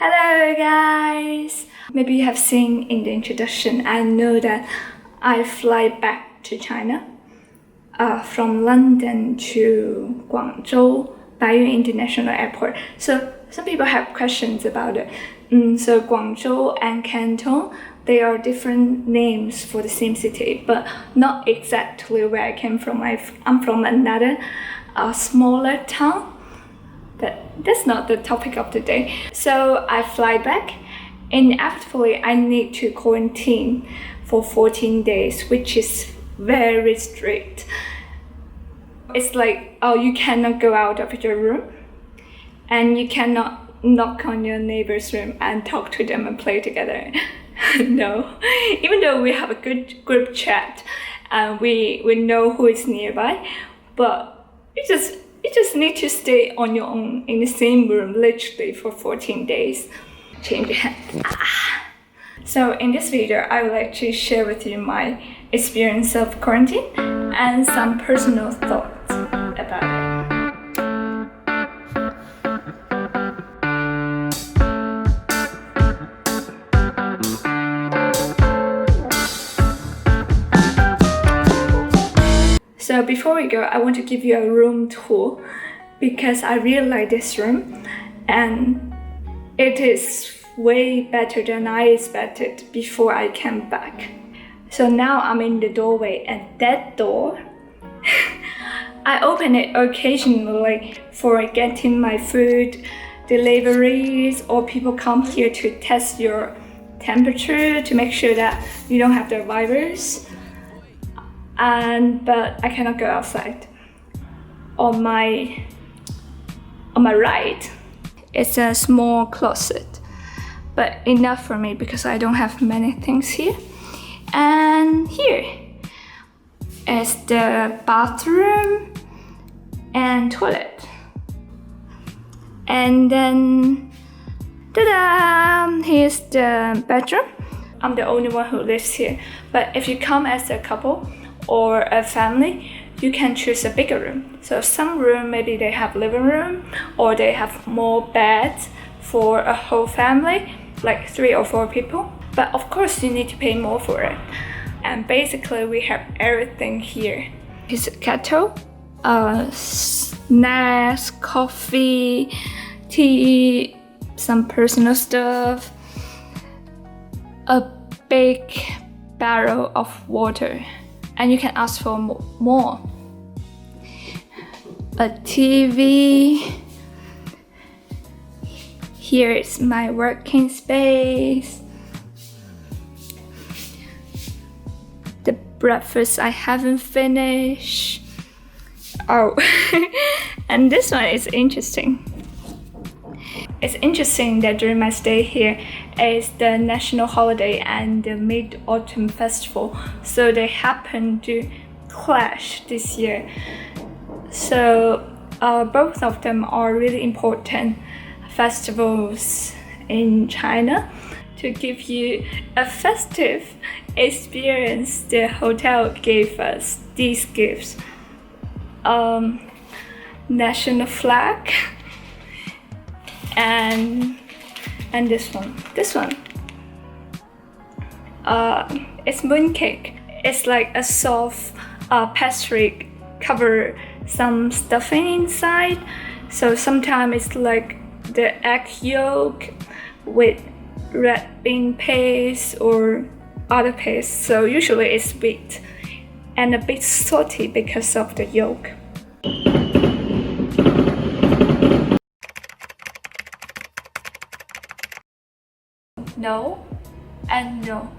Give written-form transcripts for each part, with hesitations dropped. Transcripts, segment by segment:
Hello guys! Maybe you have seen in the introduction, I know that I fly back to China from London to Guangzhou Baiyun International Airport. So some people have questions about it. So Guangzhou and Canton, they are different names for the same city, but not exactly where I came from. I'm from another smaller town. That's not the topic of the day. So I fly back. Inevitably, I need to quarantine for 14 days, which is very strict. It's like, oh, you cannot go out of your room and you cannot knock on your neighbor's room and talk to them and play together. No, even though we have a good group chat and we know who is nearby, but you just need to stay on your own in the same room literally for 14 days. Change your hand. So in this video, I would like to share with you my experience of quarantine and some personal thoughts about it. So before we go, I want to give you a room tour because I really like this room and it is way better than I expected before I came back. So now I'm in the doorway and that door, I open it occasionally for getting my food deliveries, or people come here to test your temperature to make sure that you don't have the virus. But I cannot go outside. On my right, it's a small closet, but enough for me because I don't have many things here. And here is the bathroom and toilet. And then, ta-da! Here's the bedroom. I'm the only one who lives here, but if you come as a couple or a family, you can choose a bigger room. So some room, maybe they have living room or they have more beds for a whole family, like 3 or 4 people. But of course you need to pay more for it. And basically we have everything here. Here's a kettle, snacks, coffee, tea, some personal stuff, a big barrel of water. And you can ask for more. A TV. Here is my working space. The breakfast I haven't finished. Oh, and this one is interesting. It's interesting that during my stay here is the national holiday and the Mid-Autumn Festival, so they happen to clash this year. So both of them are really important festivals in China. To give you a festive experience, the hotel gave us these gifts. National flag. And this one. It's mooncake. It's like a soft pastry cover some stuffing inside. So sometimes it's like the egg yolk with red bean paste or other paste. So usually it's sweet and a bit salty because of the yolk. No and no.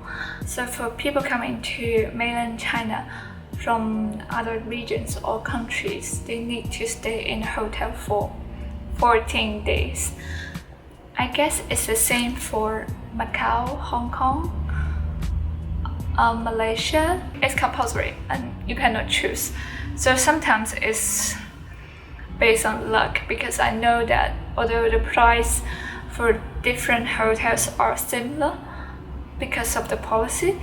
So for people coming to mainland China from other regions or countries, they need to stay in a hotel for 14 days. I guess it's the same for Macau, Hong Kong, Malaysia. It's compulsory and you cannot choose. So sometimes it's based on luck, because I know that although the price for different hotels are similar because of the policy,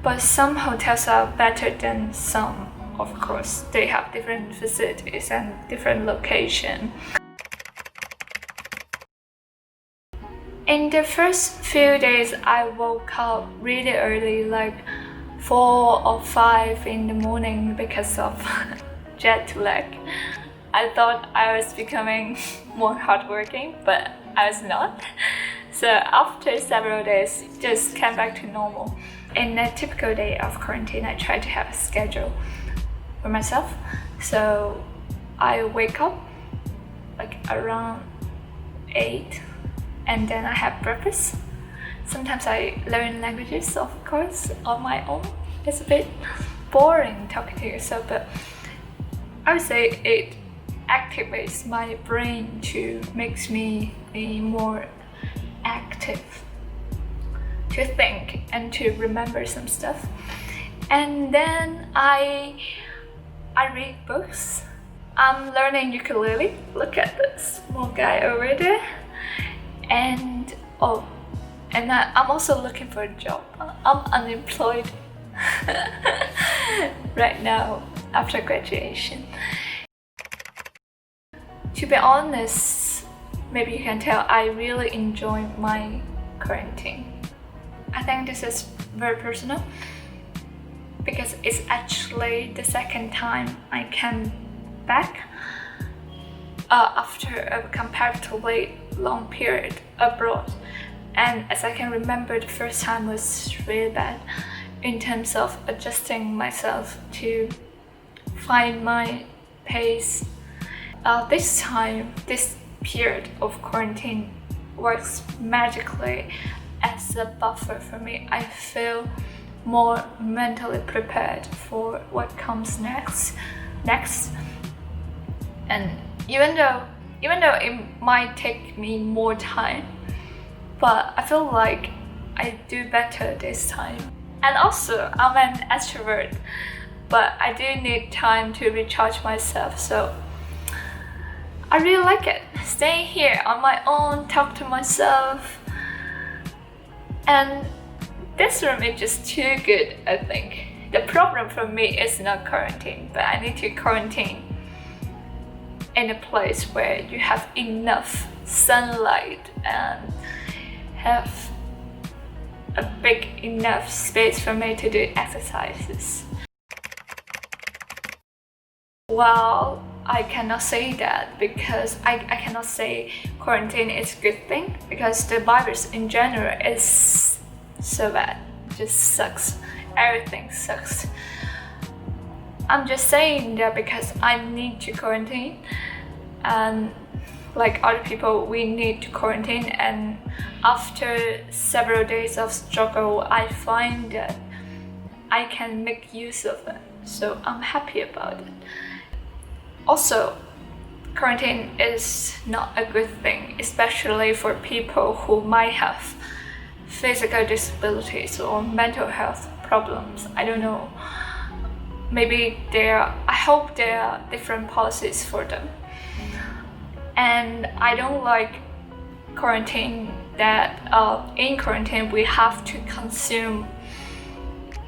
but some hotels are better than some. Of course, they have different facilities and different location. In the first few days, I woke up really early, like 4 or 5 in the morning because of jet lag. I thought I was becoming more hardworking, but I was not. So after several days, just came back to normal. In a typical day of quarantine, I try to have a schedule for myself. So I wake up like around 8, and then I have breakfast. Sometimes I learn languages, of course, on my own. It's a bit boring talking to yourself, but I would say it activates my brain to makes me be more active, to think and to remember some stuff. And then I read books. I'm learning ukulele. Look at this small guy over there. And I'm also looking for a job. I'm unemployed right now after graduation. To be honest, maybe you can tell I really enjoy my quarantine. I think this is very personal because it's actually the second time I came back after a comparatively long period abroad. And as I can remember, the first time was really bad in terms of adjusting myself to find my pace. This time, this period of quarantine works magically as a buffer for me. I feel more mentally prepared for what comes next. And even though it might take me more time, but I feel like I do better this time. And also, I'm an extrovert, but I do need time to recharge myself, so I really like it. Staying here on my own, talk to myself. And this room is just too good, I think. The problem for me is not quarantine, but I need to quarantine in a place where you have enough sunlight and have a big enough space for me to do exercises. Well, I cannot say that because I cannot say quarantine is a good thing because the virus in general is so bad. It just sucks. Everything sucks. I'm just saying that because I need to quarantine, and like other people, we need to quarantine, and after several days of struggle, I find that I can make use of it. So I'm happy about it. Also, quarantine is not a good thing, especially for people who might have physical disabilities or mental health problems. I don't know. Maybe I hope there are different policies for them. And I don't like quarantine that in quarantine we have to consume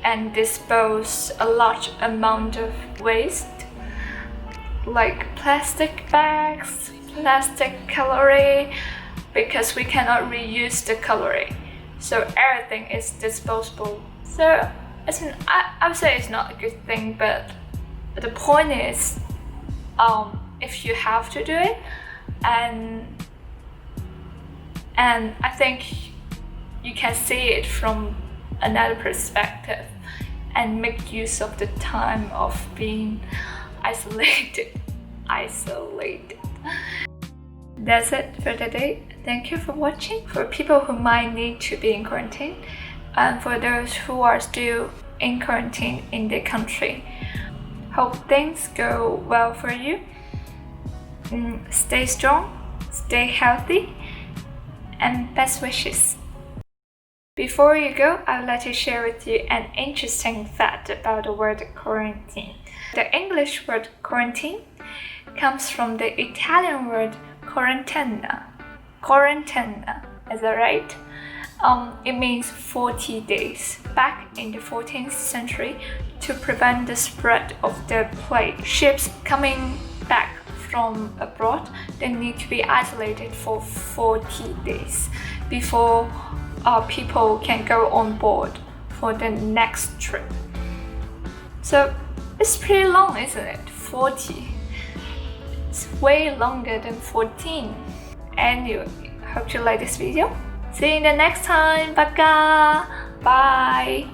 and dispose a large amount of waste, like plastic bags, plastic cutlery, because we cannot reuse the cutlery. So everything is disposable. So I would say it's not a good thing, but the point is, if you have to do it, and I think you can see it from another perspective and make use of the time of being isolated. That's it for today. Thank you for watching. For people who might need to be in quarantine, and for those who are still in quarantine in their country, hope things go well for you. Stay strong, stay healthy, and best wishes. Before you go, I would like to share with you an interesting fact about the word quarantine. The English word quarantine comes from the Italian word quarantena. Quarantena, is that right? It means 40 days. Back in the 14th century, to prevent the spread of the plague, ships coming back from abroad, they need to be isolated for 40 days before people can go on board for the next trip. So it's pretty long, isn't it? 40. It's way longer than 14. Anyway, hope you like this video. See you in the next time. Bye.